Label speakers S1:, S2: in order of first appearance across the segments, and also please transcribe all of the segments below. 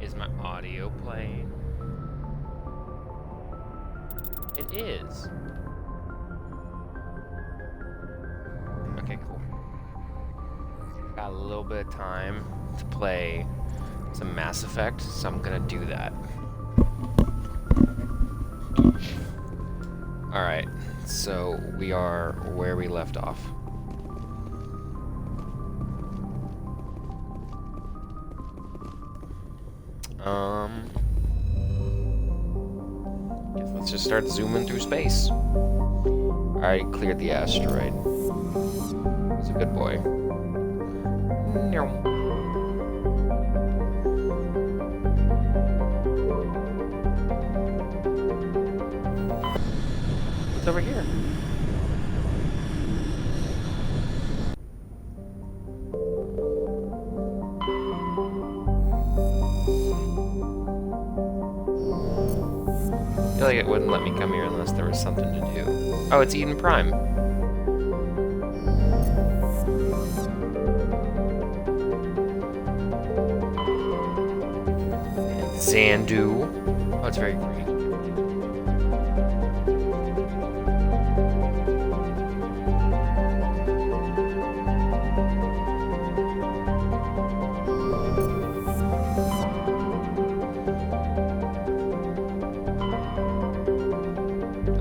S1: Is my audio playing? It is. Okay, cool. Got a little bit of time to play some Mass Effect, so I'm gonna do that. Alright, so we are where we left off. Guess let's just start zooming through space. Alright, cleared the asteroid. He's a good boy. What's over here? I feel like it wouldn't let me come here unless there was something to do. Oh, it's Eden Prime. And Xandu. Oh, it's very green.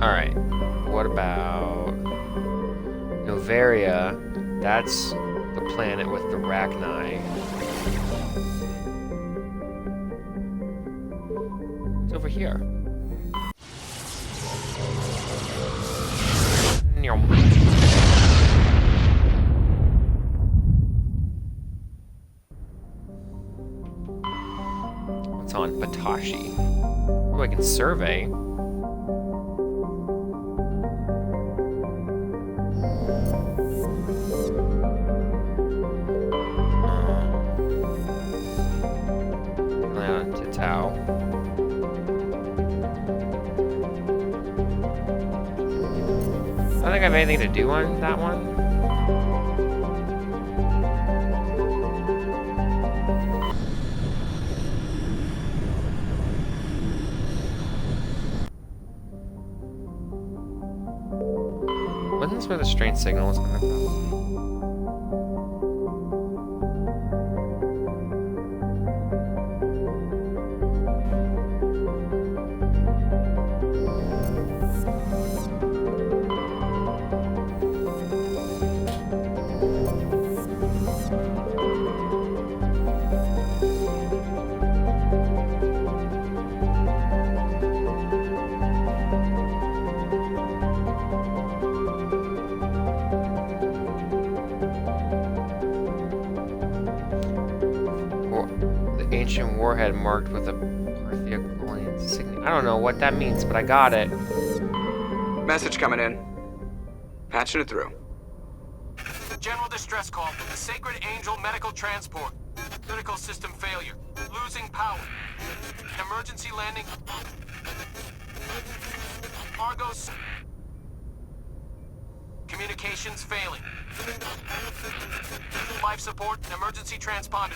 S1: Alright, what about Noveria? That's the planet with the Rachni. It's over here. What's on Patashi? Oh, I can survey. I don't think I have anything to do on that one. Wasn't this where the strange signal was coming from? Ancient warhead marked with a Parthia insignia. I don't know what that means, but I got it.
S2: Message coming in. Patching it through.
S3: General distress call from the Sacred Angel Medical Transport. Critical system failure. Losing power. Emergency landing. Argos. Communications failing. Life support and emergency transponder.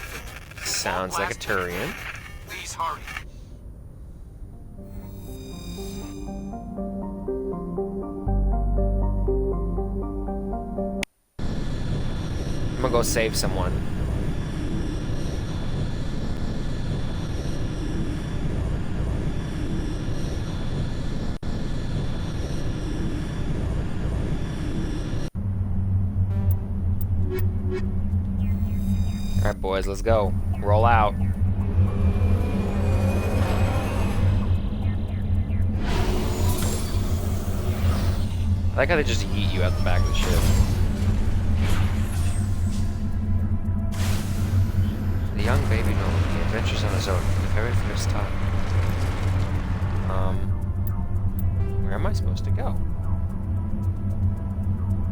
S1: Sounds like a Turian.
S3: Please hurry.
S1: I'm gonna go save someone. Alright, boys, let's go. Roll out. I like how they just yeet you out the back of the ship. The young baby Nolan, he adventures on his own for the very first time. Where am I supposed to go?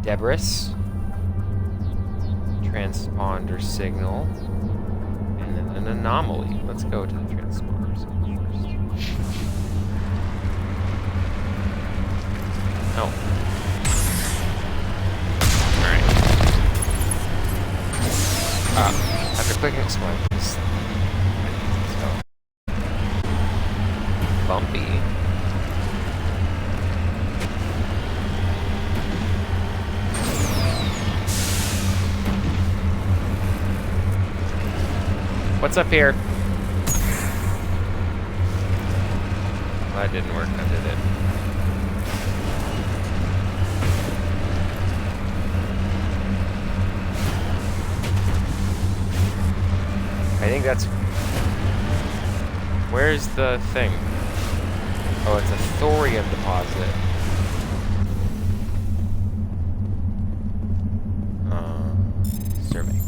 S1: Debris. Transponder signal. And then an anomaly. Let's go to the transponder signal first. Oh. Alright. After clicking explain, so bumpy. What's up here? That didn't work, that did it. I think that's... Where's the thing? Oh, it's a thorium deposit. Survey.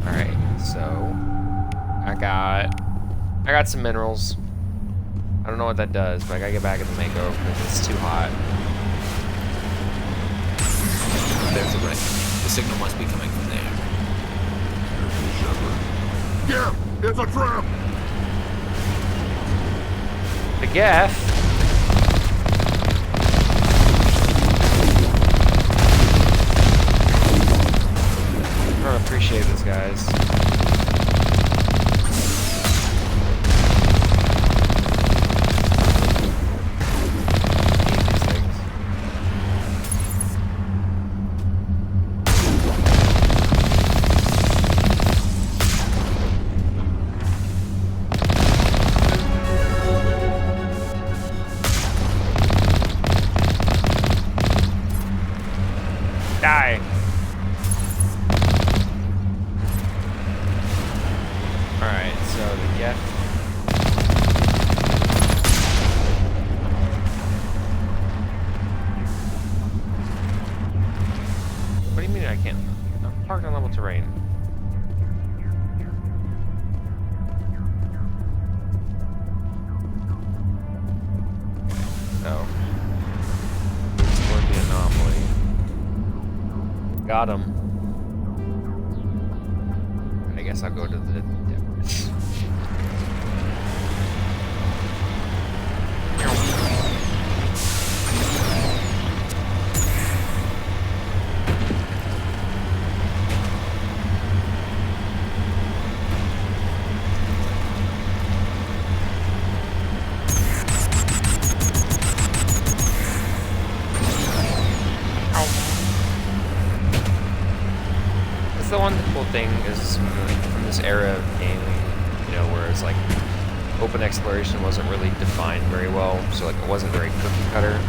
S1: Alright, so... I got some minerals. I don't know what that does, but I gotta get back in the Mako because it's too hot.
S4: There's a wreck. The signal must be coming from there.
S5: Yeah, it's a trap!
S1: The Geth? I don't appreciate this, guys. Die. Alright, so the Geth. What do you mean I can't? I'm parked on level terrain. So. Explore the anomaly. Got him. I guess I'll go to the debris. The one cool thing is from this era of gaming, you know, where it's like open exploration wasn't really defined very well, so like it wasn't very cookie cutter,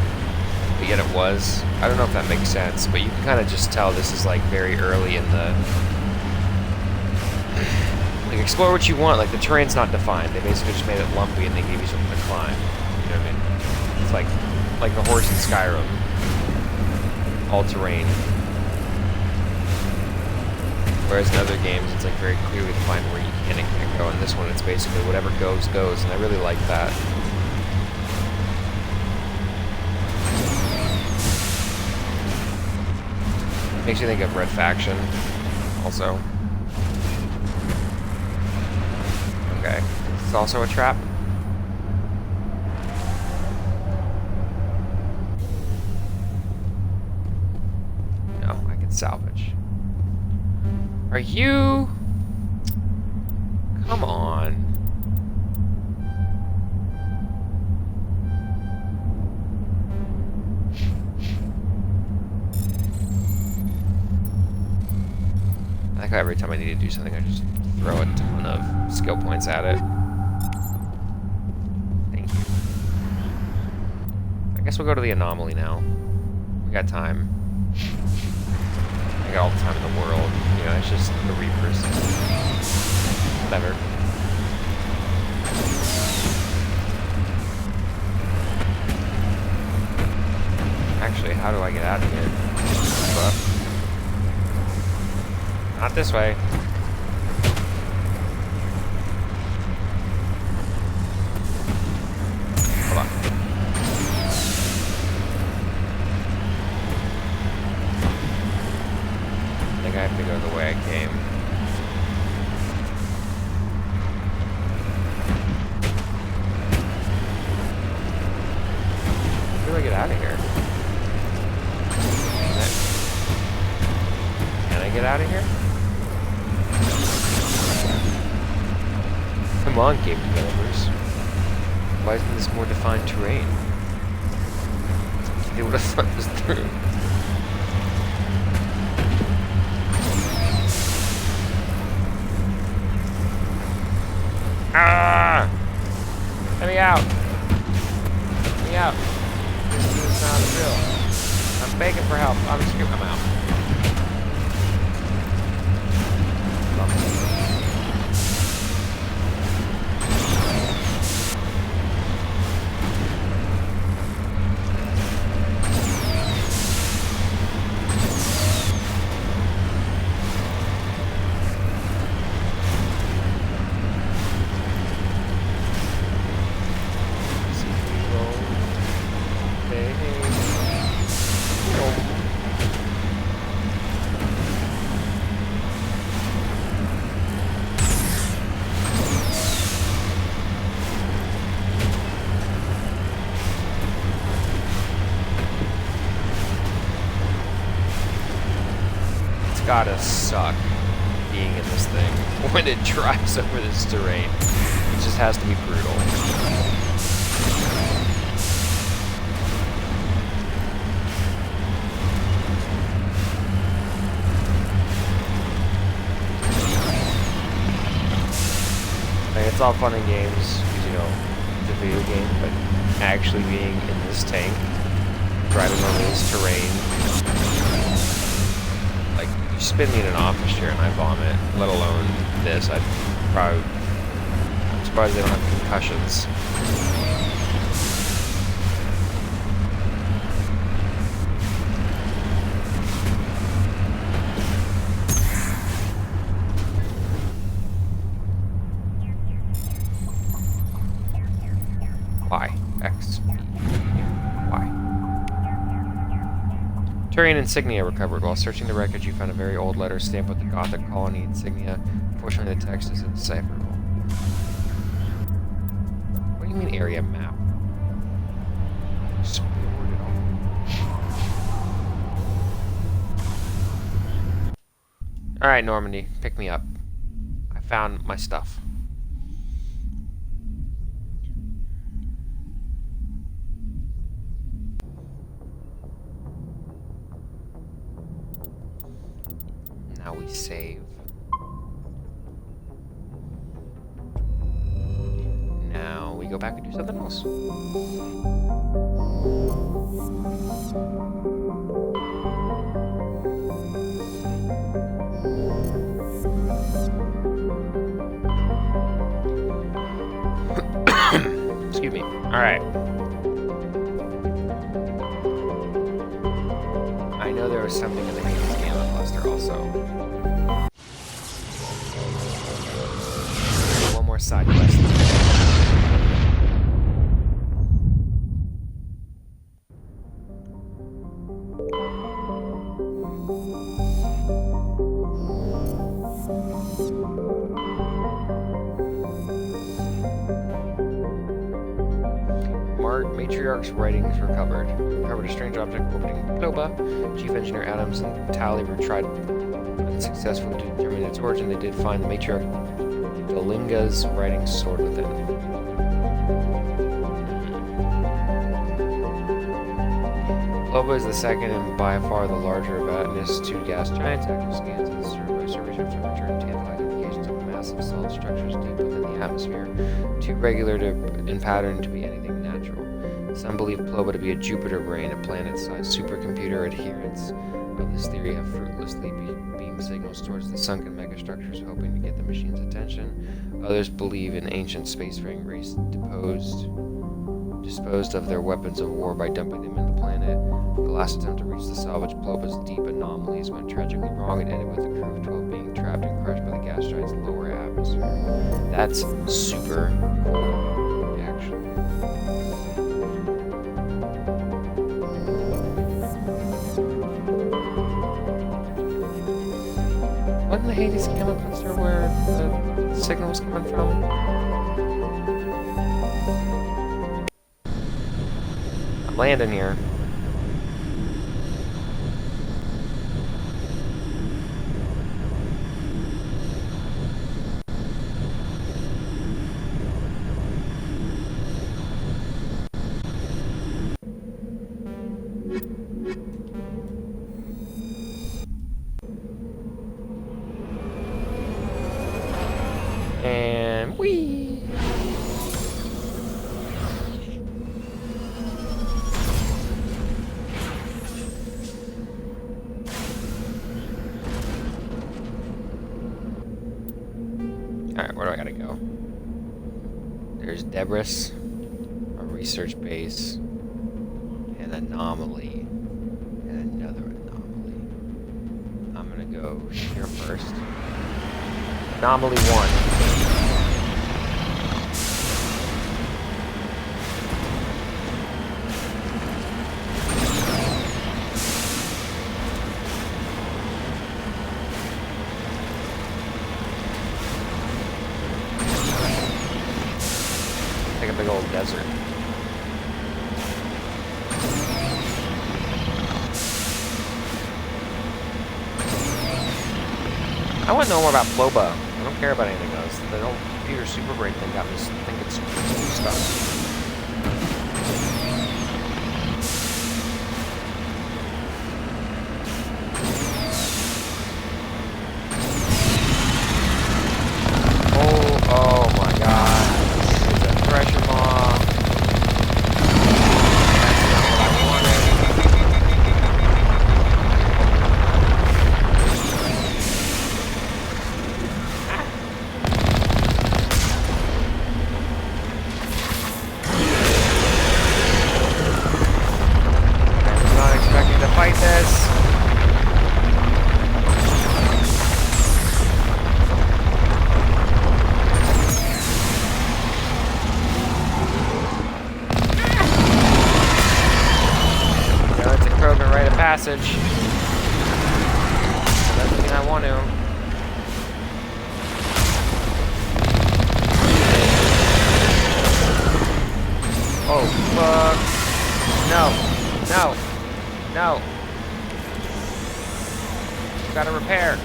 S1: but yet it was. I don't know if that makes sense, but you can kind of just tell this is like very early in the like explore what you want. Like the terrain's not defined; they basically just made it lumpy and they gave you something to climb. You know what I mean? It's like the horse in Skyrim, all terrain. Whereas in other games, it's like very clearly defined where you can and can't go. And this one, it's basically whatever goes, goes. And I really like that. Makes you think of Red Faction, also. Okay. This is also a trap. No, I can salvage. Are you? Come on. I like how every time I need to do something, I just throw a ton of skill points at it. Thank you. I guess we'll go to the anomaly now. We got time. I got all the time in the world. You know, it's just the Reapers. Whatever. Actually, how do I get out of here? Up. Not this way. Hold on. I think I have to go the way I came. How do I get out of here? get out of here? Come on, game developers. Why isn't this more defined terrain? They would have thought this through. Ah! Let me out! Let me out! This is not real. I'm begging for help. I'm out. Gotta suck being in this thing when it drives over this terrain. It just has to be brutal. Like, it's all fun and games, because, you know, it's a video game, but actually being in this tank, driving over this terrain, you spin me in an office chair and I vomit, let alone this. I'm surprised they don't have concussions. Y, X, B, Y. Turian insignia recovered. While searching the wreckage, you found a very old letter stamped with the Gothic colony insignia. Unfortunately, the text is indecipherable. What do you mean area map? Explored it all. Alright, Normandy, pick me up. I found my stuff. Now we save. Now we go back and do something else. Excuse me. Alright. I know there was something in the Hades Gamma cluster also. One more side quest. Matriarch's writings recovered. Recovered a strange object orbiting Nebula. Chief Engineer Adams and Taliever tried unsuccessfully to determine its origin. They did find the Matriarch Galinga's writings stored within. Nebula is the second and by far the larger of Atlantis' two gas giants. Active scans of the surface research have returned tantalizing indications of massive solid structures deep within the atmosphere, too regular in pattern to be anything natural. Some believe Ploba to be a Jupiter brain, a planet-sized supercomputer. Adherents of this theory have fruitlessly beamed signals towards the sunken megastructures, hoping to get the machine's attention. Others believe an ancient spacefaring race disposed of their weapons of war by dumping them in the planet. The last attempt to reach the salvage Ploba's deep anomalies went tragically wrong and ended with the crew of 12 being trapped and crushed by the gas giant's lower atmosphere. That's super cool, actually. Wasn't the Hades Gamma cluster where the signal was coming from? I'm landing here. Whee! Alright, where do I gotta go? There's Debris, a research base, an anomaly, and another anomaly. I'm gonna go here first. Anomaly 1. Like a big old desert. I want to know more about Floba. I don't care about anything else. The old computer super brain thing got me thinking super cool stuff. Oh my god. It's a thresher maw. That's not what I wanted. I was not expecting to fight this. Rite of passage. Doesn't mean I want to. Oh, fuck. No. No. No. Gotta repair.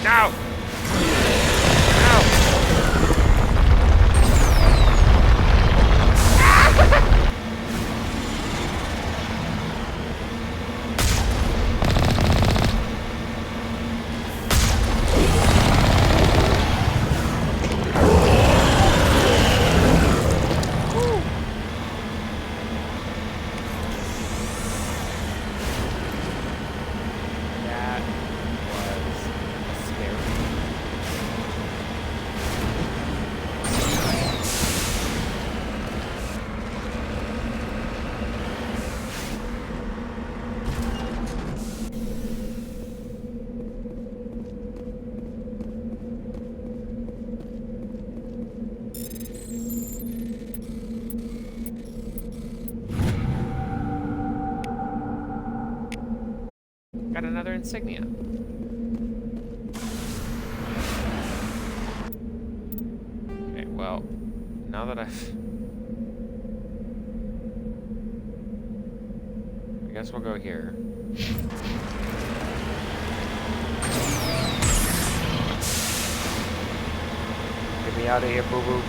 S1: No. Got another insignia. Okay, well, now that I've... I guess we'll go here. Get me out of here, boo-boo.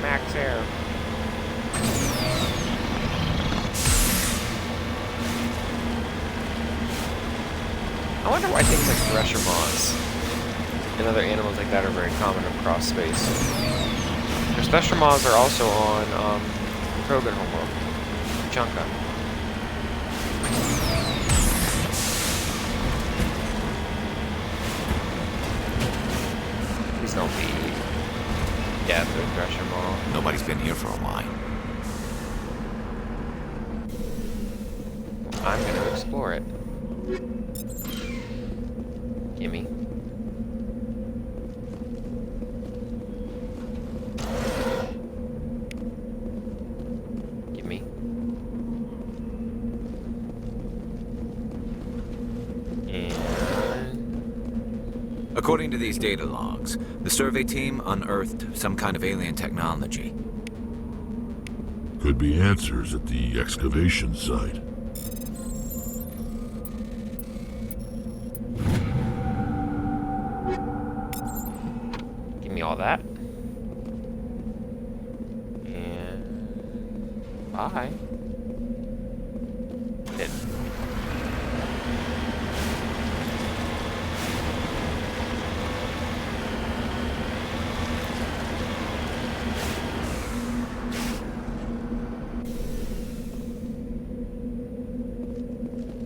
S1: Max air. I wonder why things like thresher maws and other animals like that are very common across space. Their thresher maws are also on Krogan homeworld, Chunka. Please don't be. Yeah, the thresher maw.
S4: Nobody's been here for a while.
S1: I'm gonna explore it. Gimme. Gimme. And...
S4: According to these data logs, the survey team unearthed some kind of alien technology.
S5: Could be answers at the excavation site.
S1: Give me all that. And... Bye. It.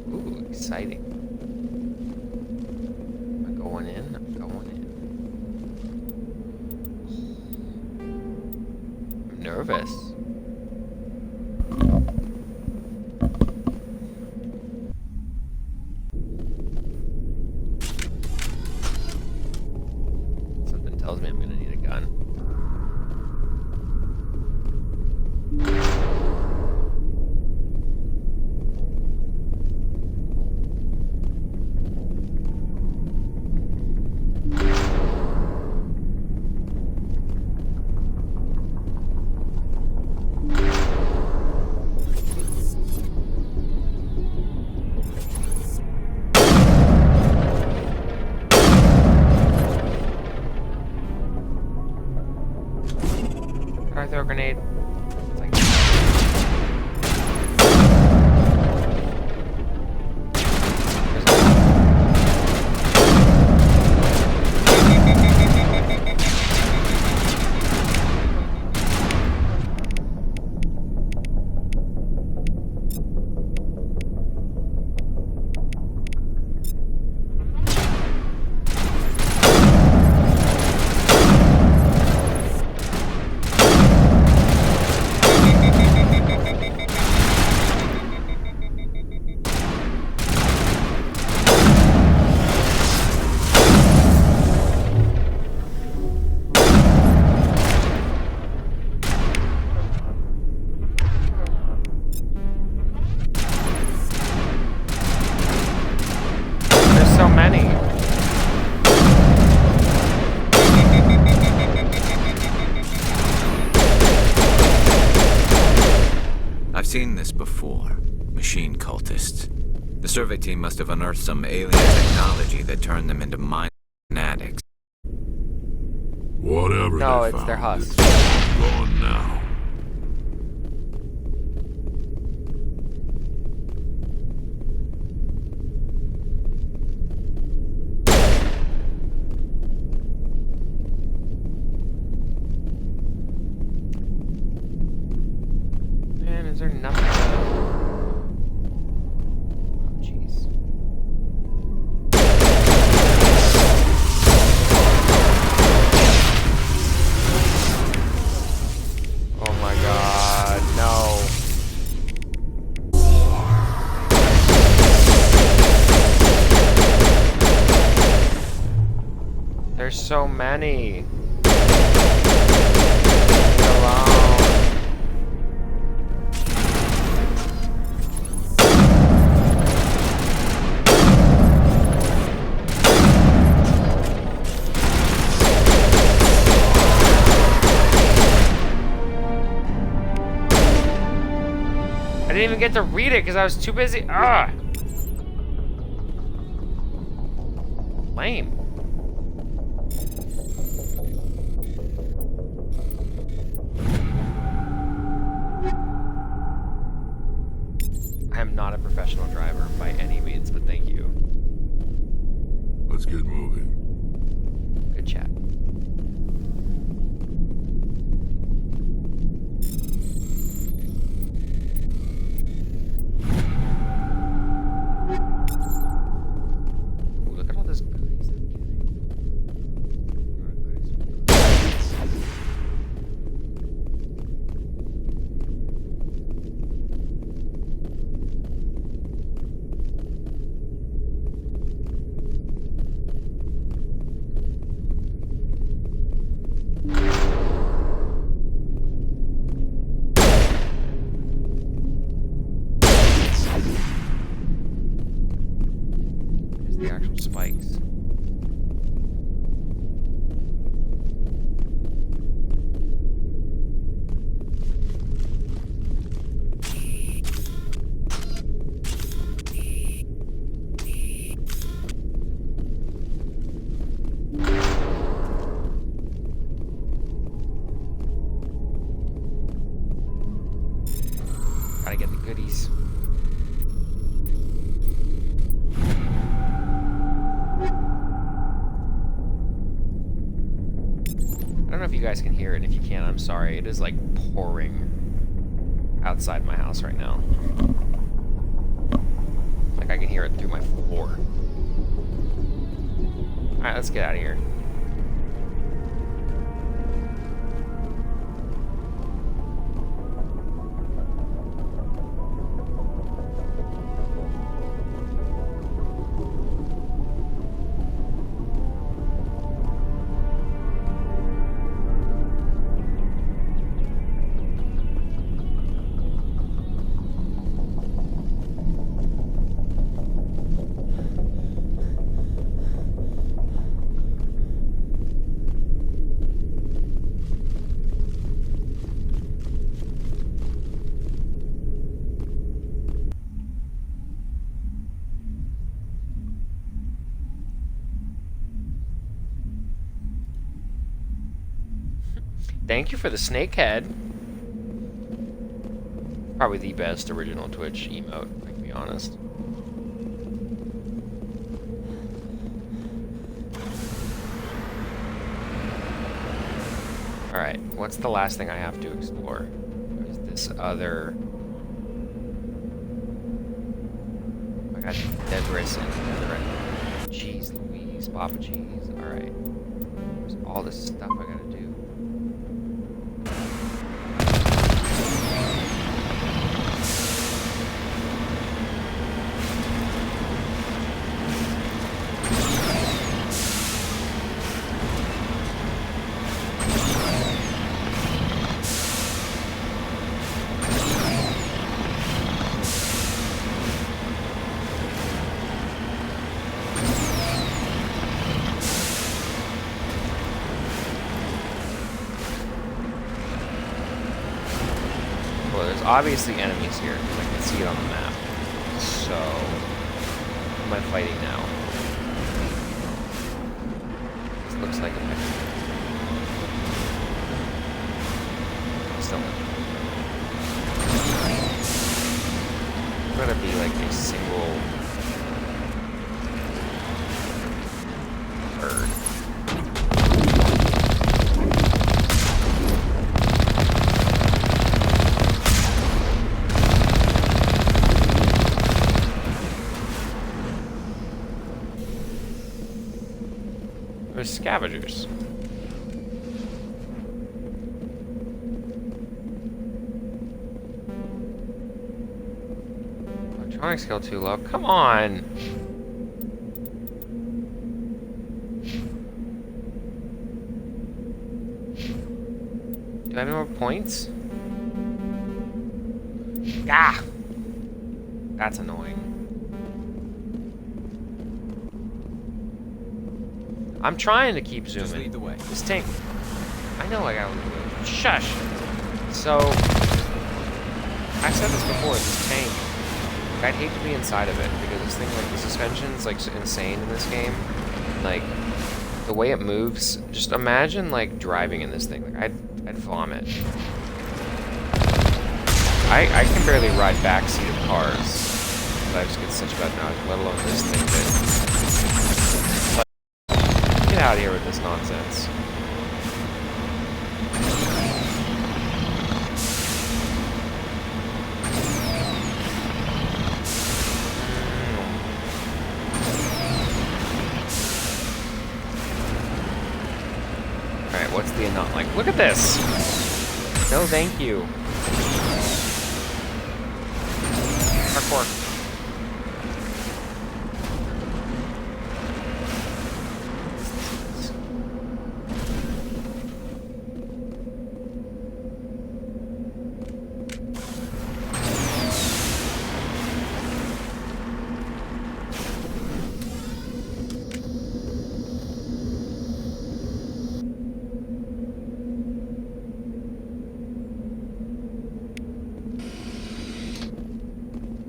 S1: Ooh, exciting. I'm going in. I'm going in. I'm nervous. Something tells me I'm gonna need a gun. Try to throw a grenade. It's like... There's so many.
S4: I've seen this before. Machine cultists. The survey team must have unearthed some alien technology that turned them into mind addicts.
S5: Whatever
S1: No,
S5: they
S1: it's
S5: found,
S1: their husks.
S5: it's gone now.
S1: Man, is there nothing? Oh, jeez. Oh my god, no. There's so many. Leave me alone. I didn't even get to read it because I was too busy. Ah! Lame. I am not a professional driver by any means, but thank you.
S5: Let's get moving.
S1: Good chat. Ooh, look at all this goodies. don't know if you guys can hear it, and if you can, I'm sorry. It is like pouring outside my house right now. Like I can hear it through my floor. Alright, let's get out of here. Thank you for the snake head. Probably the best original Twitch emote, if I can be honest. Alright, what's the last thing I have to explore? There's this other... I got debris and netherite. Jeez Louise, Papa Cheese. Alright. There's all this stuff I gotta do. Obviously enemies here, because I can see it on the map. So, who am I fighting now? This looks like a mech. Still not. It's gonna be like a single bird. There's scavengers. Electronic skill too low. Come on. Do I have any more points? Ah! That's annoying. I'm trying to keep zooming.
S4: Just lead the way.
S1: This tank. I know I gotta lead the way. Shush! So, I've said this before, this tank, I'd hate to be inside of it, because this thing, like, the suspension's, like, insane in this game. Like, the way it moves, just imagine, like, driving in this thing. Like, I'd vomit. I can barely ride backseat of cars. I just get such bad knowledge, let alone this thing that... Get out of here with this nonsense. Alright, what's the not like? Look at this! No, thank you. Parkour.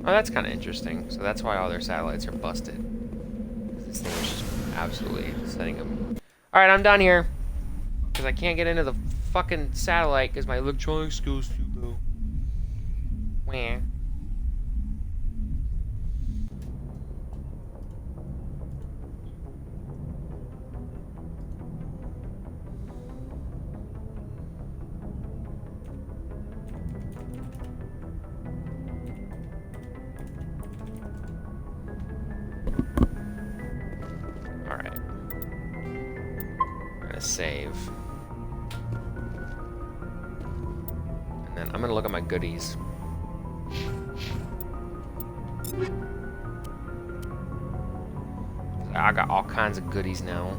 S1: Oh, that's kind of interesting. So that's why all their satellites are busted. This thing is just absolutely setting them. Alright, I'm done here. Because I can't get into the fucking satellite because my electronic skill's too low. Wah. save. And then I'm gonna look at my goodies. I got all kinds of goodies now.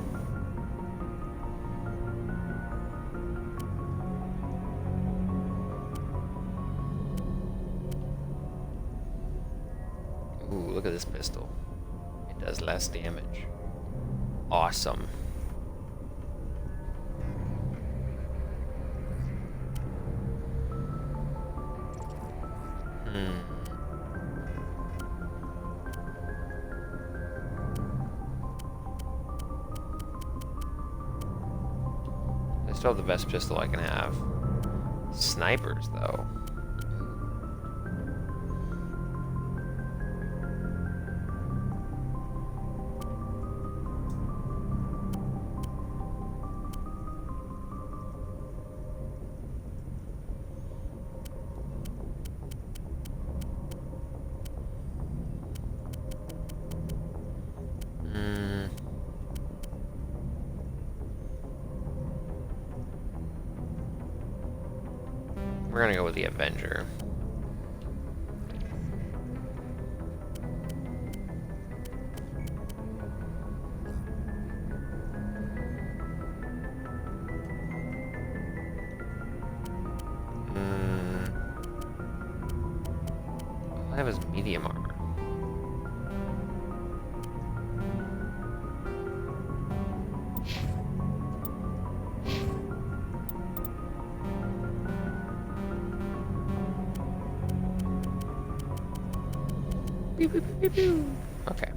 S1: Ooh, look at this pistol. It does less damage. Awesome. I still have the best pistol I can have. Snipers, though. We're gonna go with the Avenger. All I have is medium armor. Okay.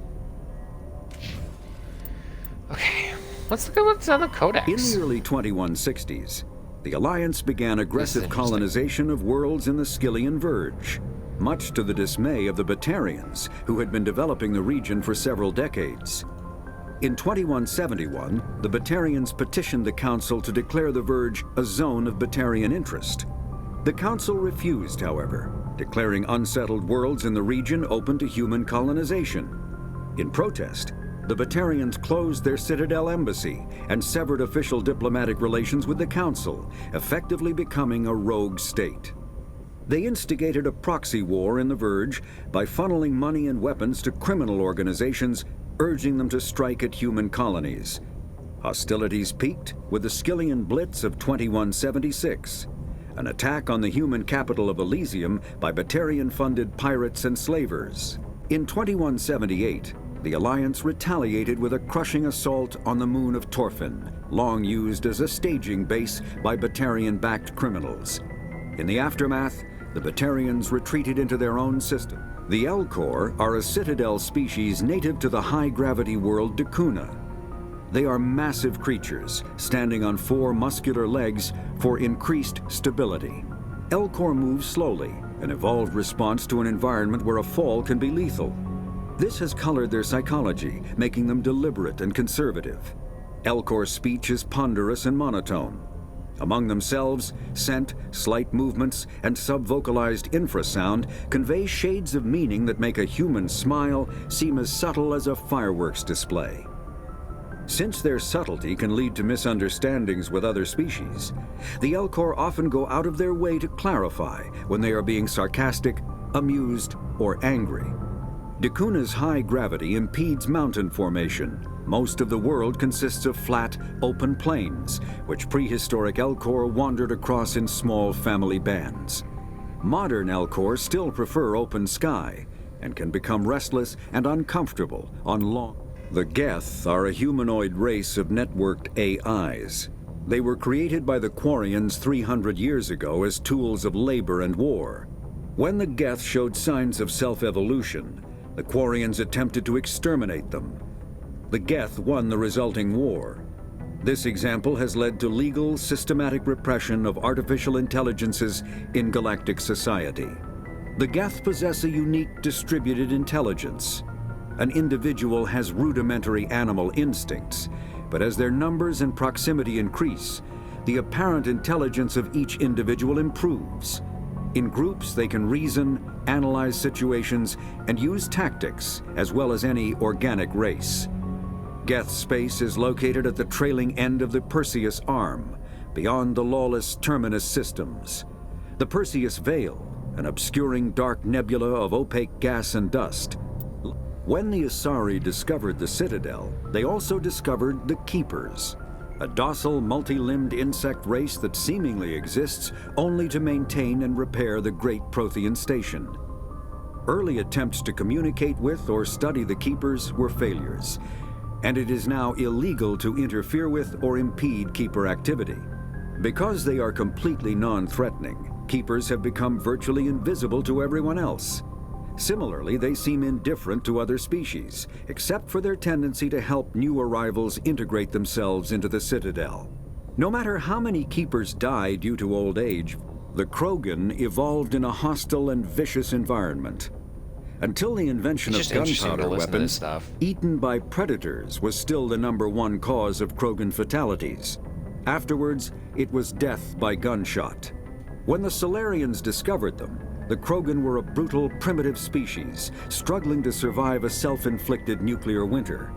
S1: Okay. Let's look at what's on the Codex.
S6: In the early 2160s, the Alliance began aggressive colonization of worlds in the Skyllian Verge, much to the dismay of the Batarians, who had been developing the region for several decades. In 2171, the Batarians petitioned the Council to declare the Verge a zone of Batarian interest. The Council refused, however, declaring unsettled worlds in the region open to human colonization. In protest, the Batarians closed their Citadel embassy and severed official diplomatic relations with the Council, effectively becoming a rogue state. They instigated a proxy war in the Verge by funneling money and weapons to criminal organizations, urging them to strike at human colonies. Hostilities peaked with the Skyllian Blitz of 2176, an attack on the human capital of Elysium by Batarian-funded pirates and slavers. In 2178, the Alliance retaliated with a crushing assault on the moon of Torfin, long used as a staging base by Batarian-backed criminals. In the aftermath, the Batarians retreated into their own system. The Elcor are a citadel species native to the high-gravity world Decuna. They are massive creatures, standing on 4 muscular legs for increased stability. Elcor move slowly, an evolved response to an environment where a fall can be lethal. This has colored their psychology, making them deliberate and conservative. Elcor speech is ponderous and monotone. Among themselves, scent, slight movements, and sub-vocalized infrasound convey shades of meaning that make a human smile seem as subtle as a fireworks display. Since their subtlety can lead to misunderstandings with other species, the Elcor often go out of their way to clarify when they are being sarcastic, amused, or angry. Decuna's high gravity impedes mountain formation. Most of the world consists of flat, open plains, which prehistoric Elcor wandered across in small family bands. Modern Elcor still prefer open sky, and can become restless and uncomfortable on long... The Geth are a humanoid race of networked AIs. They were created by the Quarians 300 years ago as tools of labor and war. When the Geth showed signs of self-evolution, the Quarians attempted to exterminate them. The Geth won the resulting war. This example has led to legal, systematic repression of artificial intelligences in galactic society. The Geth possess a unique distributed intelligence. An individual has rudimentary animal instincts, but as their numbers and proximity increase, the apparent intelligence of each individual improves. In groups, they can reason, analyze situations, and use tactics as well as any organic race. Geth space is located at the trailing end of the Perseus Arm, beyond the lawless Terminus systems. The Perseus Veil, an obscuring dark nebula of opaque gas and dust. When the Asari discovered the Citadel, they also discovered the Keepers, a docile, multi-limbed insect race that seemingly exists only to maintain and repair the Great Prothean Station. Early attempts to communicate with or study the Keepers were failures, and it is now illegal to interfere with or impede Keeper activity. Because they are completely non-threatening, Keepers have become virtually invisible to everyone else. Similarly, they seem indifferent to other species, except for their tendency to help new arrivals integrate themselves into the Citadel. No matter how many Keepers die due to old age, the Krogan evolved in a hostile and vicious environment. Until the invention of gunpowder weapons, eaten by predators was still the #1 cause of Krogan fatalities. Afterwards, it was death by gunshot. When the Solarians discovered them, the Krogan were a brutal, primitive species, struggling to survive a self-inflicted nuclear winter.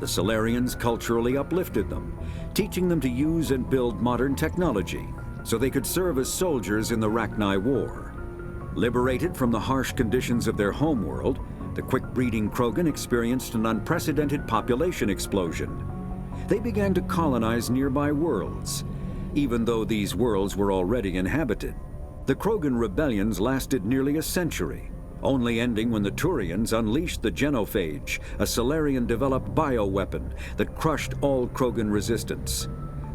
S6: The Solarians culturally uplifted them, teaching them to use and build modern technology, so they could serve as soldiers in the Rachni War. Liberated from the harsh conditions of their homeworld, the quick-breeding Krogan experienced an unprecedented population explosion. They began to colonize nearby worlds, even though these worlds were already inhabited. The Krogan rebellions lasted nearly a century, only ending when the Turians unleashed the Genophage, a Solarian-developed bioweapon that crushed all Krogan resistance.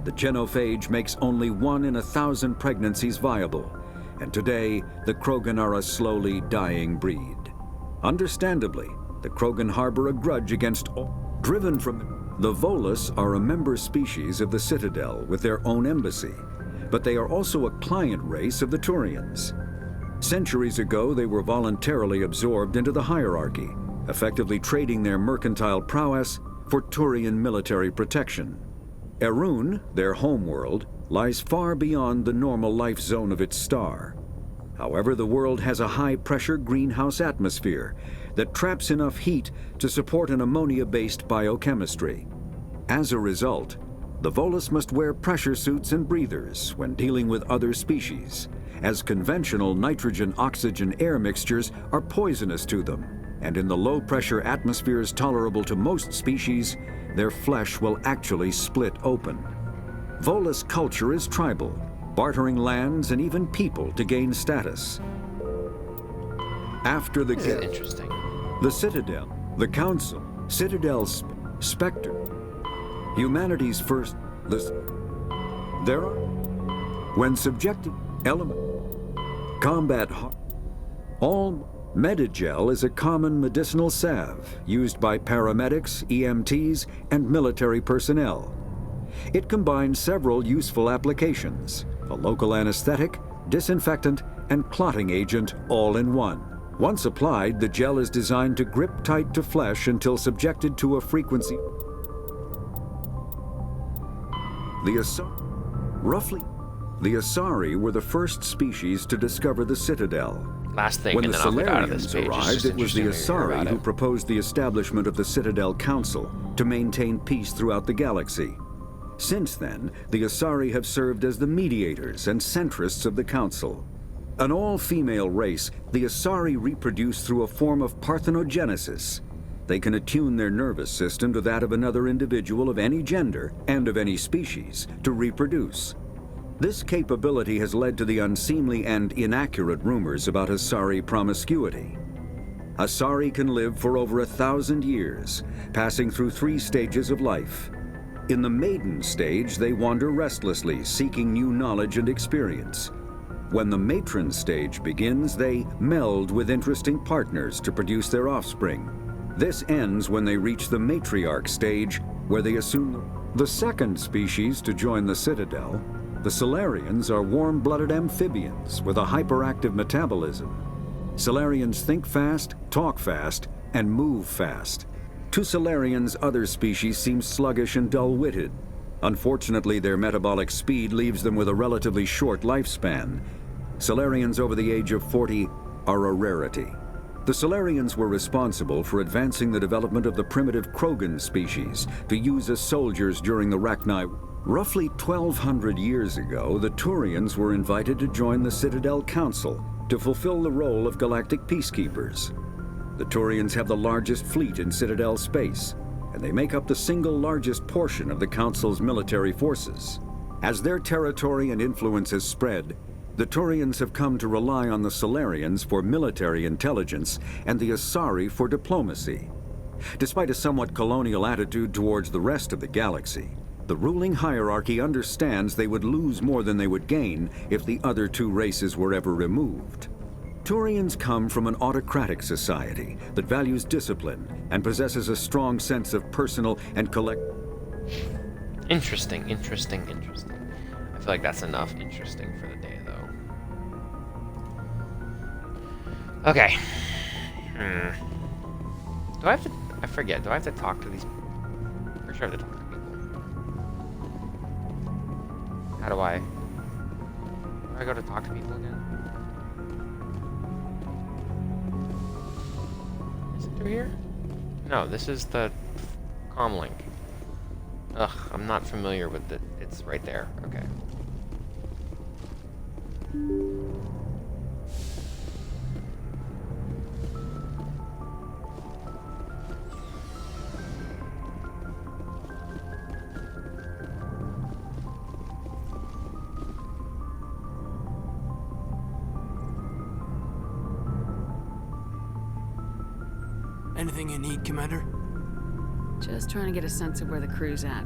S6: The Genophage makes only 1 in 1,000 pregnancies viable, and today the Krogan are a slowly dying breed. Understandably, the Krogan harbor a grudge against all. Driven from the Volus are a member species of the Citadel with their own embassy, but they are also a client race of the Turians. Centuries ago, they were voluntarily absorbed into the hierarchy, effectively trading their mercantile prowess for Turian military protection. Erun, their homeworld, lies far beyond the normal life zone of its star. However, the world has a high-pressure greenhouse atmosphere that traps enough heat to support an ammonia-based biochemistry. As a result, the Volus must wear pressure suits and breathers when dealing with other species, as conventional nitrogen-oxygen air mixtures are poisonous to them, and in the low-pressure atmospheres tolerable to most species, their flesh will actually split open. Volus culture is tribal, bartering lands and even people to gain status. After the
S1: Interesting.
S6: The Citadel, the Council, Citadel's Spectre, humanity's first list. There are, when subjected, element, combat, all Medigel is a common medicinal salve used by paramedics, EMTs, and military personnel. It combines several useful applications: a local anesthetic, disinfectant, and clotting agent all in one. Once applied, the gel is designed to grip tight to flesh until subjected to a frequency. The Asari were the first species to discover the Citadel.
S1: Last thing,
S6: When
S1: and
S6: the
S1: then I'll get out of this
S6: Solarians
S1: page. It's
S6: arrived,
S1: just
S6: it was the
S1: interesting to hear
S6: Asari
S1: about
S6: who
S1: it.
S6: proposed the establishment of the Citadel Council to maintain peace throughout the galaxy. Since then, the Asari have served as the mediators and centrists of the Council. An all-female race, the Asari reproduce through a form of parthenogenesis. They can attune their nervous system to that of another individual of any gender and of any species to reproduce. This capability has led to the unseemly and inaccurate rumors about Asari promiscuity. Asari can live for over 1,000 years, passing through 3 stages of life. In the maiden stage, they wander restlessly, seeking new knowledge and experience. When the matron stage begins, they meld with interesting partners to produce their offspring. This ends when they reach the matriarch stage, where they assume the second species to join the Citadel. The Solarians are warm-blooded amphibians with a hyperactive metabolism. Solarians think fast, talk fast, and move fast. To Solarians, other species seem sluggish and dull-witted. Unfortunately, their metabolic speed leaves them with a relatively short lifespan. Solarians over the age of 40 are a rarity. The Solarians were responsible for advancing the development of the primitive Krogan species to use as soldiers during the Rachni. Roughly 1,200 years ago, the Turians were invited to join the Citadel Council to fulfill the role of galactic peacekeepers. The Turians have the largest fleet in Citadel space, and they make up the single largest portion of the Council's military forces. As their territory and influence has spread, the Turians have come to rely on the Solarians for military intelligence and the Asari for diplomacy. Despite a somewhat colonial attitude towards the rest of the galaxy, the ruling hierarchy understands they would lose more than they would gain if the other two races were ever removed. Turians come from an autocratic society that values discipline and possesses a strong sense of personal and collective.
S1: Interesting. I feel like that's enough interesting for the day, though. Okay. Do I have to... I forget. Do I have to talk to these... For sure I have to talk to people. How do I... Where do I go to talk to people again? Is it through here? No, this is the comlink. Ugh, I'm not familiar with it. It's right there. Okay.
S3: Anything you need, Commander?
S7: Just trying to get a sense of where the crew's at.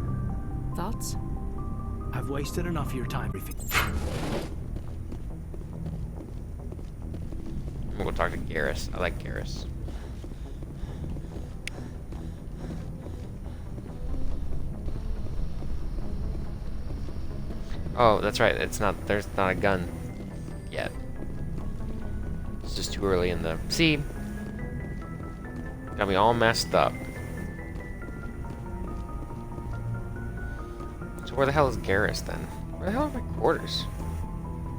S7: Thoughts?
S3: I've wasted enough of your time.
S1: I'm gonna go talk to Garrus. I like Garrus. Oh, that's right. There's not a gun yet. It's just too early in the... See? Got me all messed up. So where the hell is Garrus then? Where the hell are my quarters?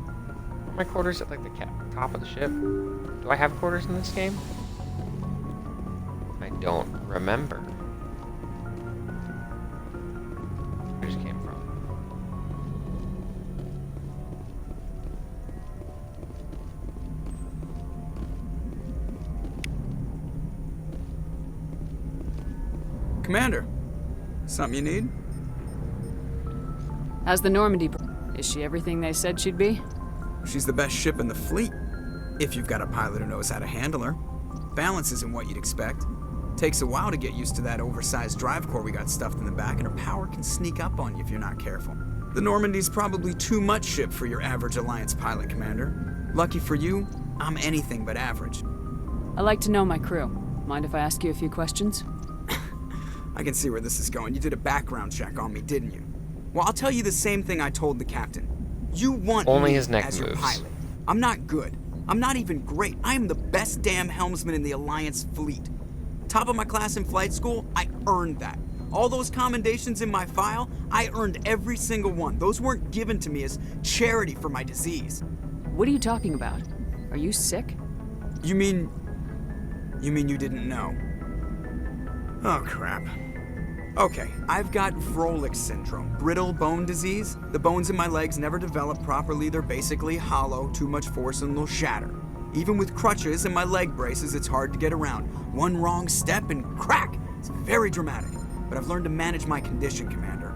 S1: Are my quarters at like the top of the ship? Do I have quarters in this game? I don't remember. Where just came from?
S2: Commander, something you need?
S7: How's the Normandy? Is she everything they said she'd be?
S2: She's the best ship in the fleet, if you've got a pilot who knows how to handle her. Balance isn't what you'd expect. Takes a while to get used to that oversized drive core we got stuffed in the back, and her power can sneak up on you if you're not careful. The Normandy's probably too much ship for your average Alliance pilot, Commander. Lucky for you, I'm anything but average.
S7: I like to know my crew. Mind if I ask you a few questions?
S2: I can see where this is going. You did a background check on me, didn't you? Well, I'll tell you the same thing I told the captain. You want
S1: Only
S2: me
S1: his neck
S2: as your
S1: moves.
S2: pilot. I'm not good. I'm not even great. I am the best damn helmsman in the Alliance fleet. Top of my class in flight school, I earned that. All those commendations in my file, I earned every single one. Those weren't given to me as charity for my disease.
S7: What are you talking about? Are you sick?
S2: You mean you didn't know? Oh, crap. Okay, I've got Vrolich syndrome, brittle bone disease. The bones in my legs never develop properly. They're basically hollow, too much force and they'll shatter. Even with crutches and my leg braces, it's hard to get around. One wrong step and crack! It's very dramatic, but I've learned to manage my condition, Commander.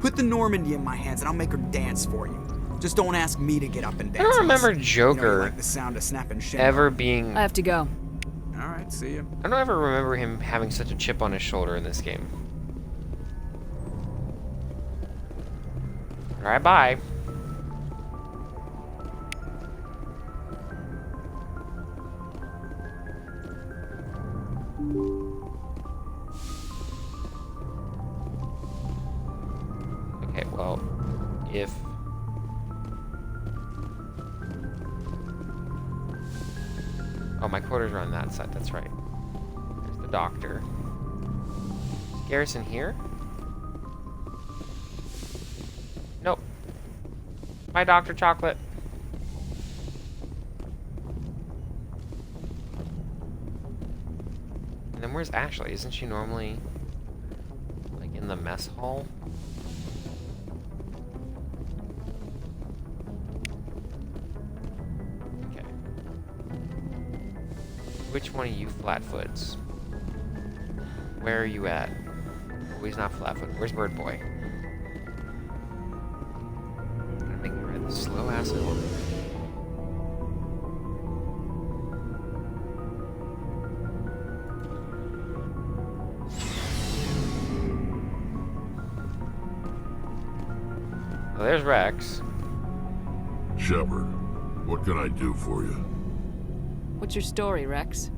S2: Put the Normandy in my hands and I'll make her dance for you. Just don't ask me to get up and dance.
S1: I don't remember
S2: unless,
S1: Joker
S2: you like the sound of snapping shin.
S1: ever being...
S7: I have to go.
S2: Alright, see you.
S1: I don't ever remember him having such a chip on his shoulder in this game. Alright, bye. Okay, well, if... Oh, my quarters are on that side, that's right. There's the doctor. Is Garrison here? Nope. Bye, Dr. Chocolate. And where's Ashley? Isn't she normally, like, in the mess hall? Okay. Which one of you flatfoots? Where are you at? Oh, he's not flatfoot. Where's Bird Boy? Gonna make me ride the slow ass elevator. Well, there's Rex.
S5: Shepard, what can I do for you?
S7: What's your story, Rex?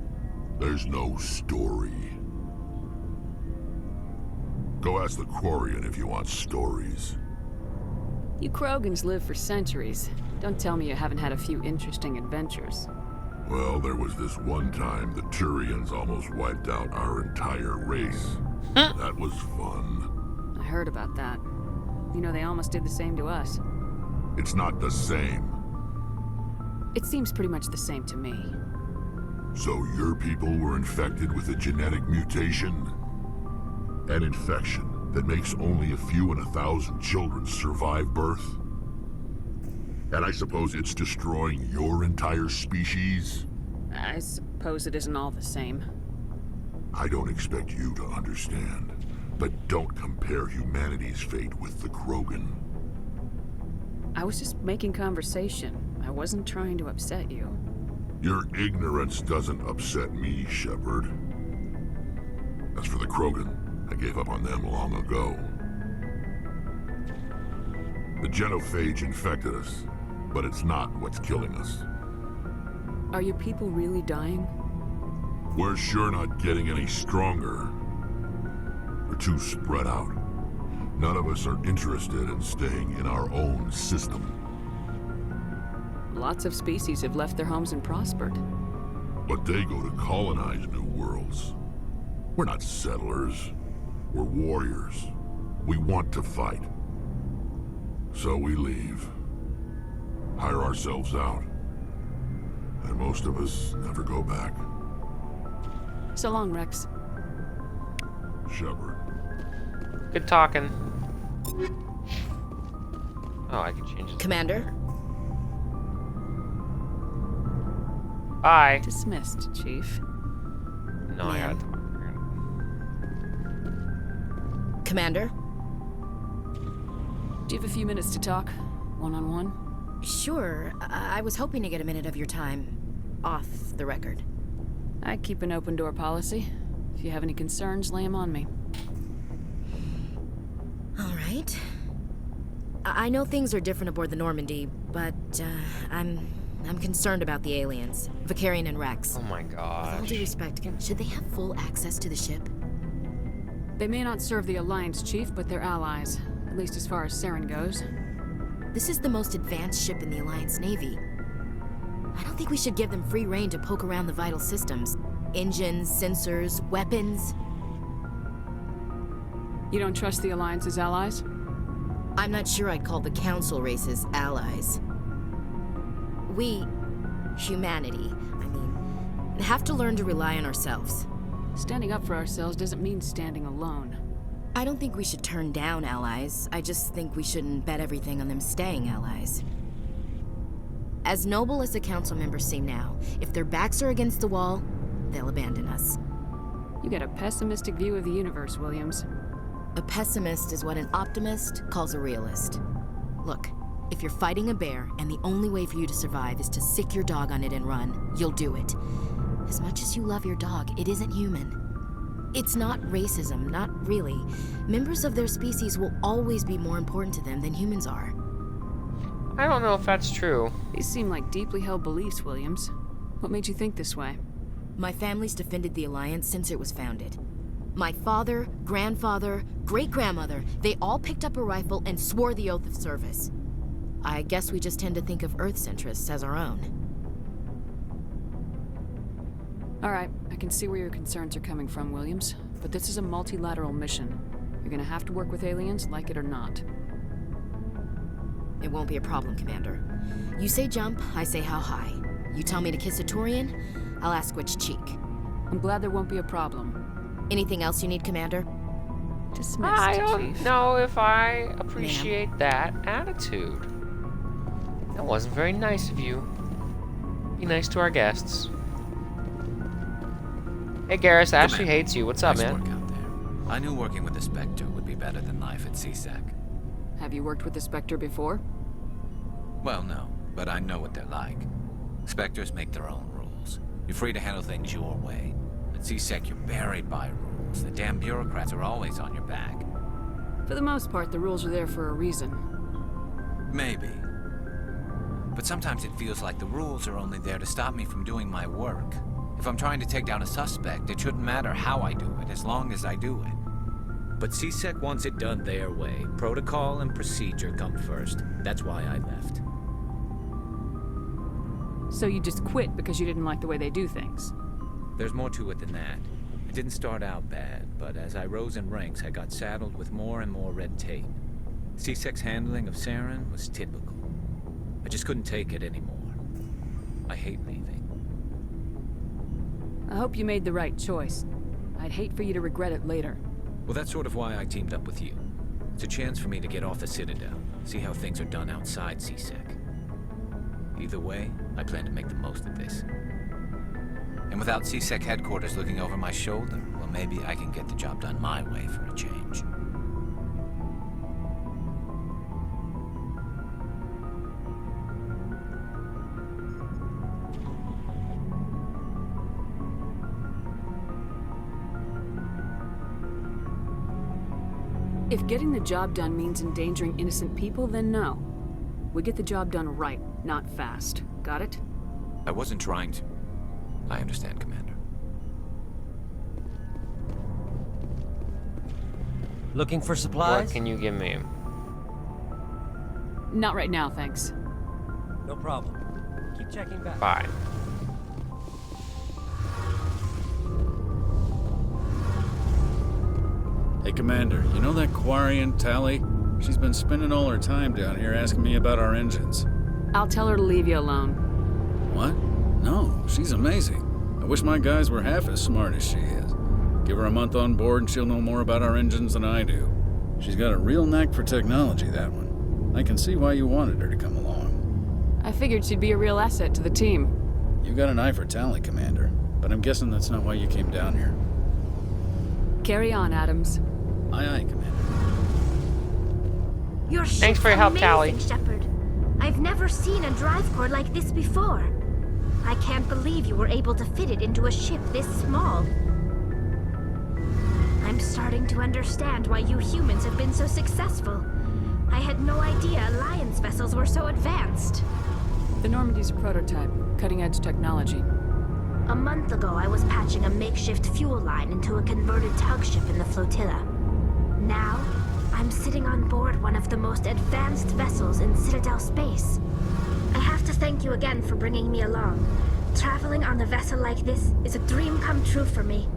S5: There's no story. Go ask the Quarian if you want stories.
S7: You Krogans live for centuries. Don't tell me you haven't had a few interesting adventures.
S5: Well, there was this one time the Turians almost wiped out our entire race. That was fun.
S7: I heard about that. You know, they almost did the same to us.
S5: It's not the same.
S7: It seems pretty much the same to me.
S5: So your people were infected with a genetic mutation? An infection that makes only a few in 1,000 children survive birth? And I suppose it's destroying your entire species?
S7: I suppose it isn't all the same.
S5: I don't expect you to understand, but don't compare humanity's fate with the Krogan.
S7: I was just making conversation. I wasn't trying to upset you.
S5: Your ignorance doesn't upset me, Shepard. As for the Krogan, I gave up on them long ago. The genophage infected us, but it's not what's killing us.
S7: Are your people really dying?
S5: We're sure not getting any stronger. We're too spread out. None of us are interested in staying in our own system.
S7: Lots of species have left their homes and prospered.
S5: But they go to colonize new worlds. We're not settlers. We're warriors. We want to fight. So we leave. Hire ourselves out. And most of us never go back.
S7: So long, Rex.
S5: Shepard.
S1: Good talking. Oh, I can change it.
S8: Commander?
S1: Bye.
S7: Dismissed, Chief.
S1: No, I gotta talk.
S8: Commander?
S7: Do you have a few minutes to talk? One-on-one?
S8: Sure. I was hoping to get a minute of your time off the record.
S7: I keep an open door policy. If you have any concerns, lay them on me.
S8: All right. I know things are different aboard the Normandy, but I'm concerned about the aliens, Vicarian and Rex.
S1: Oh my
S8: With all due
S1: gosh.
S8: respect, should they have full access to the ship?
S7: They may not serve the Alliance, Chief, but they're allies. At least as far as Saren goes.
S8: This is the most advanced ship in the Alliance Navy. I don't think we should give them free rein to poke around the vital systems. Engines, sensors, weapons.
S7: You don't trust the Alliance's allies?
S8: I'm not sure I'd call the Council races allies. We, humanity, have to learn to rely on ourselves.
S7: Standing up for ourselves doesn't mean standing alone.
S8: I don't think we should turn down allies. I just think we shouldn't bet everything on them staying allies. As noble as the Council members seem now, if their backs are against the wall, they'll abandon us.
S7: You get a pessimistic view of the universe, Williams.
S8: A pessimist is what an optimist calls a realist. Look, if you're fighting a bear and the only way for you to survive is to sick your dog on it and run, you'll do it. As much as you love your dog, it isn't human. It's not racism, not really. Members of their species will always be more important to them than humans are.
S1: I don't know if that's true.
S7: These seem like deeply held beliefs, Williams. What made you think this way?
S8: My family's defended the Alliance since it was founded. My father, grandfather, great-grandmother, they all picked up a rifle and swore the oath of service. I guess we just tend to think of Earth's interests as our own.
S7: All right, I can see where your concerns are coming from, Williams. But this is a multilateral mission. You're gonna have to work with aliens, like it or not.
S8: It won't be a problem, Commander. You say jump, I say how high. You tell me to kiss a Turian, I'll ask which cheek.
S7: I'm glad there won't be a problem.
S8: Anything else you need, Commander?
S7: Dismissed,
S1: I don't
S7: Chief.
S1: know if I appreciate that attitude. That wasn't very nice of you. Be nice to our guests. Hey Garrus, Ashley
S4: Commander,
S1: hates you. What's up,
S4: nice
S1: man?
S4: work out there. I knew working with the Spectre would be better than life at CSEC.
S7: Have you worked with the Spectre before?
S4: Well, no, but I know what they're like. Spectres make their own rules. You're free to handle things your way. At CSEC, you're buried by rules. The damn bureaucrats are always on your back.
S7: For the most part, the rules are there for a reason.
S4: Maybe. But sometimes it feels like the rules are only there to stop me from doing my work. If I'm trying to take down a suspect, it shouldn't matter how I do it, as long as I do it. But CSEC wants it done their way. Protocol and procedure come first. That's why I left.
S7: So you just quit because you didn't like the way they do things?
S4: There's more to it than that. It didn't start out bad, but as I rose in ranks, I got saddled with more and more red tape. CSEC's handling of Saren was typical. I just couldn't take it anymore. I hate leaving.
S7: I hope you made the right choice. I'd hate for you to regret it later.
S4: Well, that's sort of why I teamed up with you. It's a chance for me to get off the Citadel, see how things are done outside CSEC. Either way, I plan to make the most of this. And without CSEC headquarters looking over my shoulder, well, maybe I can get the job done my way for a change.
S7: If getting the job done means endangering innocent people, then no. We get the job done right, not fast. Got it?
S4: I wasn't trying to. I understand, Commander.
S9: Looking for supplies?
S1: What can you give me?
S7: Not right now, thanks.
S9: No problem. Keep checking back.
S1: Bye.
S10: Hey, Commander, you know that Quarian, Tally? She's been spending all her time down here asking me about our engines.
S7: I'll tell her to leave you alone.
S10: What? No, she's amazing. I wish my guys were half as smart as she is. Give her a month on board and she'll know more about our engines than I do. She's got a real knack for technology, that one. I can see why you wanted her to come along.
S7: I figured she'd be a real asset to the team.
S10: You got an eye for Tally, Commander, but I'm guessing that's not why you came down here.
S7: Carry on, Adams.
S10: Aye, aye, Commander.
S11: Your ship's
S1: Thanks for your help,
S11: amazing,
S1: Tally.
S11: Shepard. I've never seen a drive core like this before. I can't believe you were able to fit it into a ship this small. I'm starting to understand why you humans have been so successful. I had no idea Alliance vessels were so advanced.
S7: The Normandy's a prototype, cutting-edge technology.
S11: A month ago, I was patching a makeshift fuel line into a converted tug ship in the flotilla. Now, I'm sitting on board one of the most advanced vessels in Citadel space. I have to thank you again for bringing me along. Traveling on a vessel like this is a dream come true for me.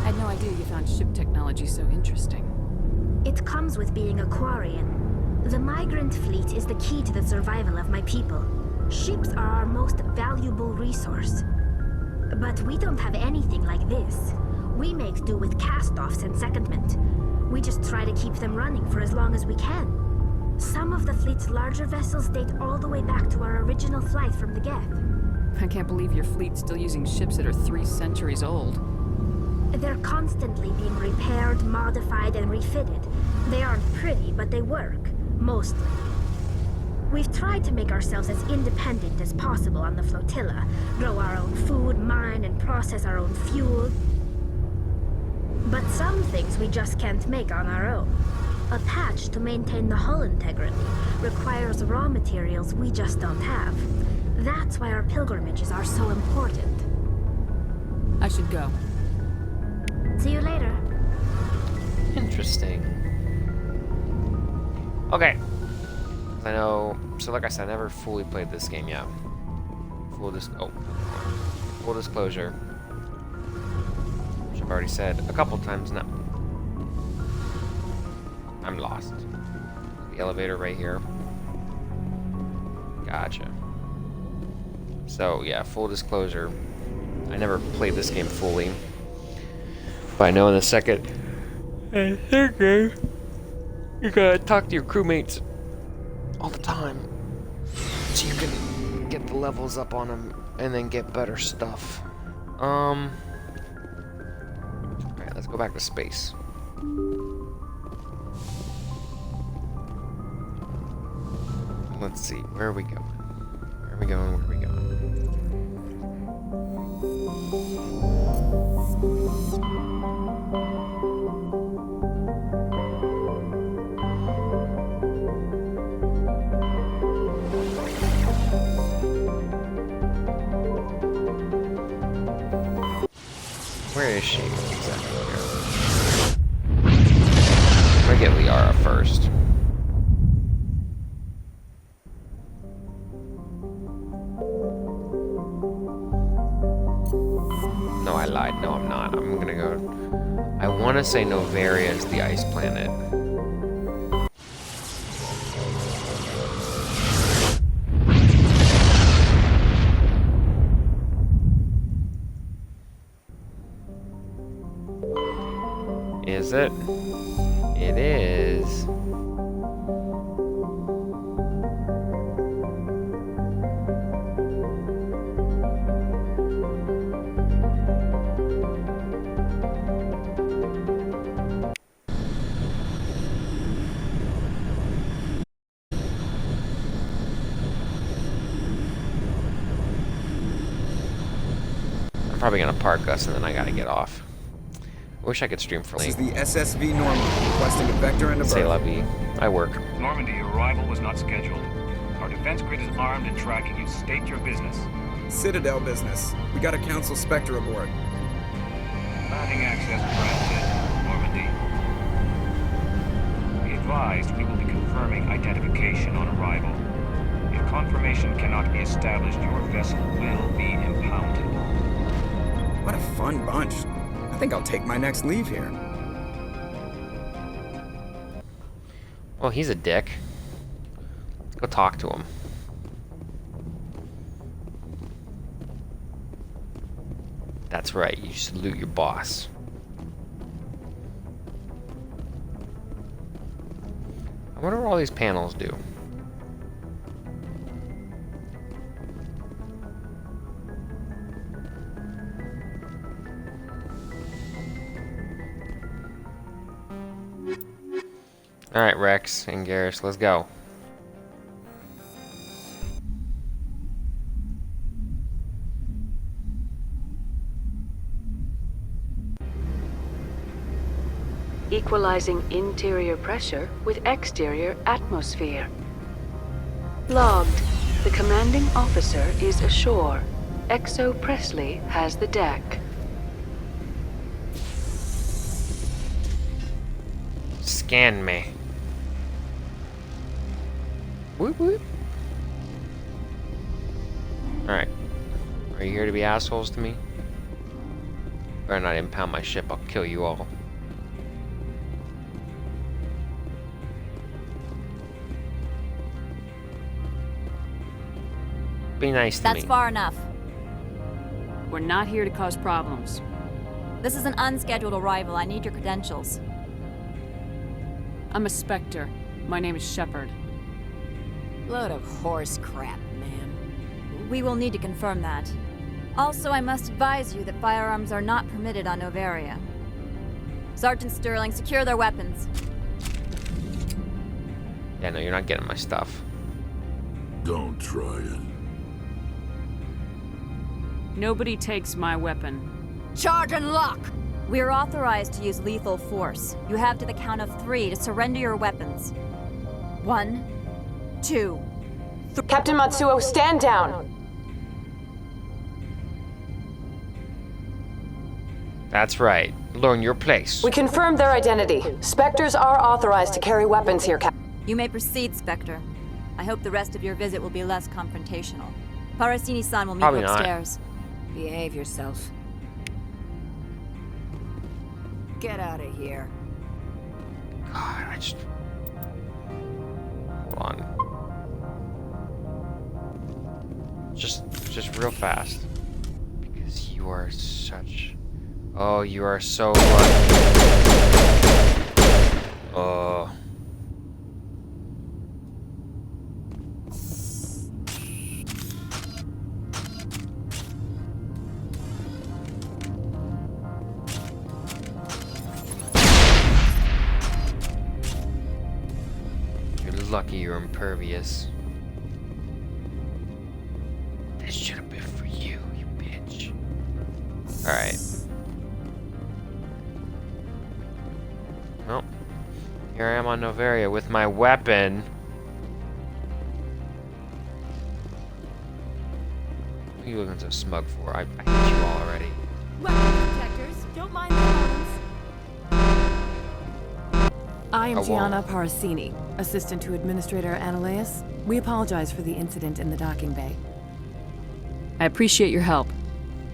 S7: I had no idea you found ship technology so interesting.
S11: It comes with being a Quarian. The migrant fleet is the key to the survival of my people. Ships are our most valuable resource. But we don't have anything like this. We make do with cast-offs and secondment. We just try to keep them running for as long as we can. Some of the fleet's larger vessels date all the way back to our original flight from the Geth.
S7: I can't believe your fleet's still using ships that are 3 centuries old.
S11: They're constantly being repaired, modified, and refitted. They aren't pretty, but they work. Mostly. We've tried to make ourselves as independent as possible on the flotilla. Grow our own food, mine, and process our own fuel. But some things we just can't make on our own. A patch to maintain the hull integrity requires raw materials we just don't have. That's why our pilgrimages are so important.
S7: I should go.
S11: See you later.
S1: Interesting. Okay. I know. So, like I said, I never fully played this game yet. Full disclosure. Which I've already said a couple times now. I'm lost. The elevator right here. Gotcha. So, yeah, full disclosure. I never played this game fully. But I know in the second and third game, you gotta talk to your crewmates all the time. So you can get the levels up on them and then get better stuff. Alright, let's go back to space. Let's see, where are we going? Where are we going? Where are we going? Where is she? Exactly here. I'm gonna get Liara first. No, I lied. No, I'm not. I'm gonna go... I want to say Noveria is the ice planet. Is it? It is. I'm probably gonna park us and then I gotta get off. I wish I could stream for
S2: This
S1: Link.
S2: is the SSV Normandy, requesting a vector and a
S1: Say
S2: berth.
S1: la vie. I work.
S12: Normandy, your arrival was not scheduled. Our defense grid is armed and tracking you. State your business.
S2: Citadel business. We got a Council Spectre aboard.
S12: Landing access granted, Normandy. Be advised, we will be confirming identification on arrival. If confirmation cannot be established, your vessel will be impounded.
S2: What a fun bunch. I think I'll take my next leave here.
S1: Well, he's a dick. Let's go talk to him. That's right, you salute your boss. I wonder what all these panels do. Alright, Rex and Garrus, let's go.
S7: Equalizing interior pressure with exterior atmosphere. Logged. The commanding officer is ashore. Exo Presley has the deck.
S1: Scan me. Whoop whoop. Alright. Are you here to be assholes to me? Better not impound my ship, I'll kill you all. Be nice to me.
S13: That's far enough.
S7: We're not here to cause problems.
S13: This is an unscheduled arrival. I need your credentials.
S7: I'm a Spectre. My name is Shepard.
S8: Load of horse crap, ma'am.
S13: We will need to confirm that. Also, I must advise you that firearms are not permitted on Noveria. Sergeant Sterling, secure their weapons.
S1: Yeah, no, you're not getting my stuff.
S5: Don't try it.
S7: Nobody takes my weapon.
S8: Charge and lock!
S13: We are authorized to use lethal force. You have to the count of 3 to surrender your weapons. 1, 2, 3.
S14: Captain Matsuo, stand down!
S1: That's right. Learn your place.
S14: We confirmed their identity. Spectres are authorized to carry weapons here, Captain.
S13: You may proceed, Spectre. I hope the rest of your visit will be less confrontational. Parasini-san will meet
S1: Probably
S13: you
S1: not.
S13: upstairs.
S8: Behave yourself. Get out of here.
S1: God, I just... Hold on. Just real fast. Because you You are such... Oh, you are so lucky. Oh. You're lucky you're impervious. This should have been for you, you bitch. Alright. Well, here I am on Noveria with my weapon. What are you looking so smug for? I hate you all already.
S15: Weapon protectors, don't mind the phones. I am Gianna Parasini, assistant to Administrator Ananias. We apologize for the incident in the docking bay.
S7: I appreciate your help.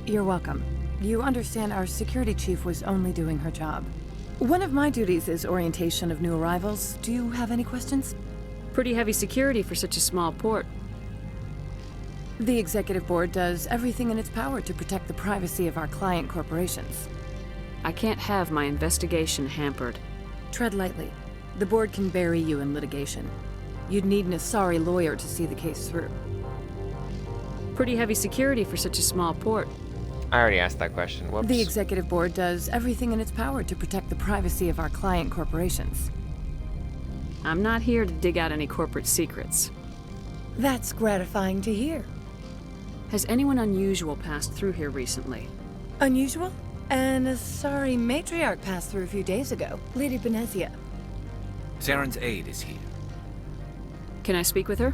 S15: You're welcome. You understand our security chief was only doing her job. One of my duties is orientation of new arrivals. Do you have any questions?
S7: Pretty heavy security for such a small port.
S15: The executive board does everything in its power to protect the privacy of our client corporations.
S7: I can't have my investigation hampered.
S15: Tread lightly. The board can bury you in litigation. You'd need an Asari lawyer to see the case through.
S7: Pretty heavy security for such a small port.
S1: I already asked that question. Whoops.
S15: The executive board does everything in its power to protect the privacy of our client corporations.
S7: I'm not here to dig out any corporate secrets.
S15: That's gratifying to hear.
S7: Has anyone unusual passed through here recently?
S15: Unusual? An Asari matriarch passed through a few days ago. Lady Benezia.
S4: Saren's aide is here.
S7: Can I speak with her?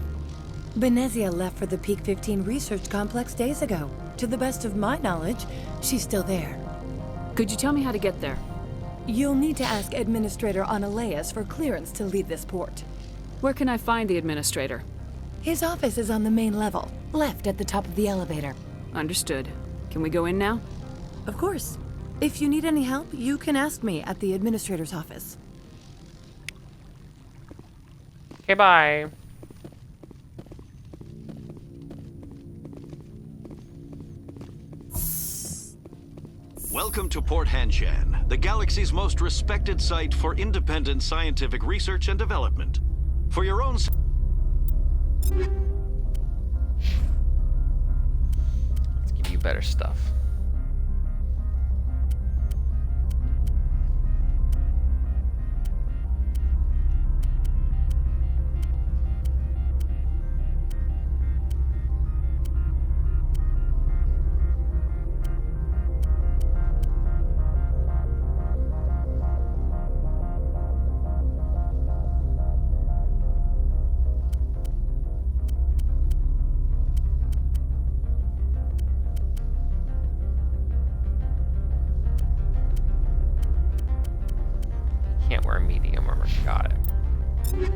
S15: Benezia left for the Peak 15 research complex days ago. To the best of my knowledge, she's still there.
S7: Could you tell me how to get there?
S15: You'll need to ask Administrator Ananias for clearance to leave this port.
S7: Where can I find the Administrator?
S15: His office is on the main level, left at the top of the elevator.
S7: Understood. Can we go in now?
S15: Of course. If you need any help, you can ask me at the Administrator's office.
S1: Okay, bye.
S16: Welcome to Port Hanshan, the galaxy's most respected site for independent scientific research and development. For your own...
S1: Let's give you better stuff. Can't wear medium armor. Got it.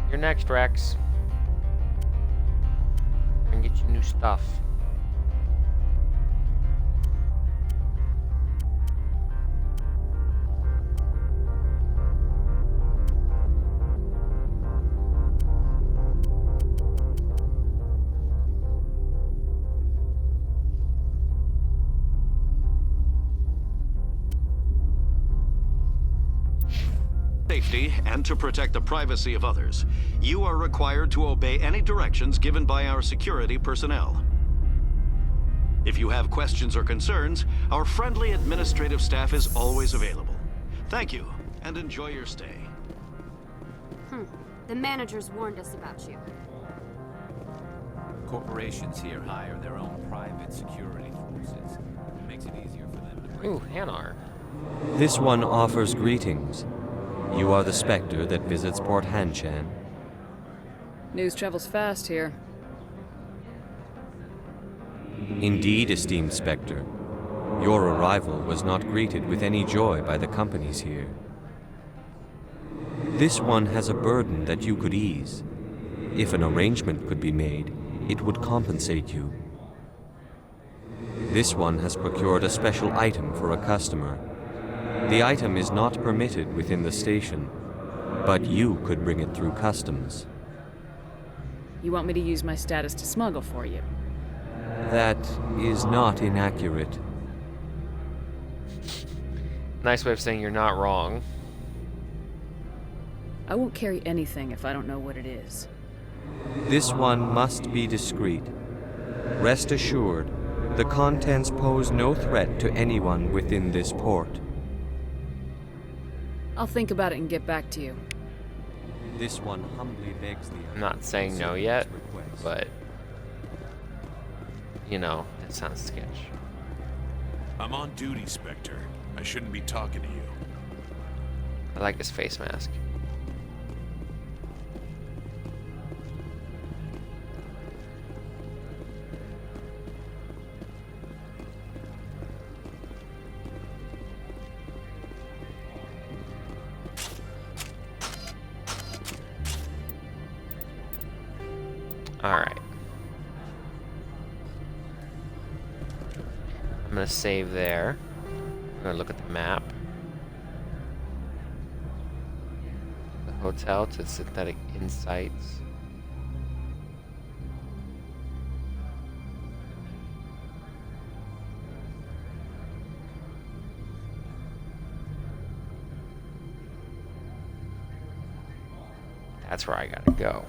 S1: You're next, Rex. And get you new stuff.
S16: Safety and to protect the privacy of others, you are required to obey any directions given by our security personnel. If you have questions or concerns, our friendly administrative staff is always available. Thank you, and enjoy your stay.
S17: The managers warned us about you.
S4: Corporations here hire their own private security forces. It makes it easier for them to break.
S1: Ooh, Hanar.
S18: This one offers greetings. You are the Spectre that visits Port Hanshan.
S7: News travels fast here.
S18: Indeed, esteemed Spectre. Your arrival was not greeted with any joy by the companies here. This one has a burden that you could ease. If an arrangement could be made, it would compensate you. This one has procured a special item for a customer. The item is not permitted within the station, but you could bring it through customs.
S7: You want me to use my status to smuggle for you?
S18: That is not inaccurate.
S1: Nice way of saying you're not wrong.
S7: I won't carry anything if I don't know what it is.
S18: This one must be discreet. Rest assured, the contents pose no threat to anyone within this port.
S7: I'll think about it and get back to you.
S18: This one humbly begs the...
S1: I'm not saying no yet, but... You know, it sounds sketch.
S19: I'm on duty, Spectre. I shouldn't be talking to you.
S1: I like his face mask. Alright. I'm gonna save there. I'm gonna look at the map. The hotel to synthetic insights. That's where I gotta go.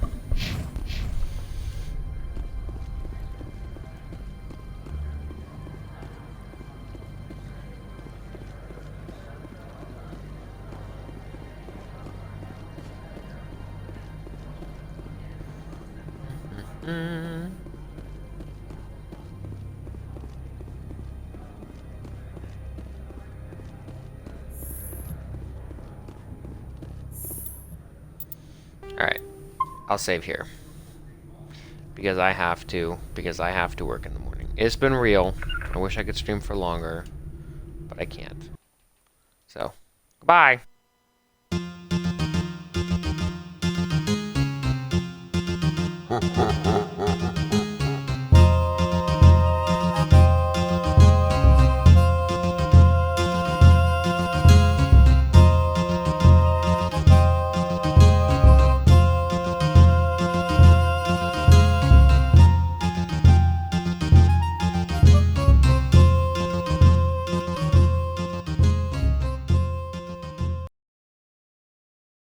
S1: Alright, I'll save here. Because I have to work in the morning. It's been real. I wish I could stream for longer, but I can't. So, goodbye!
S5: Ha ha ha!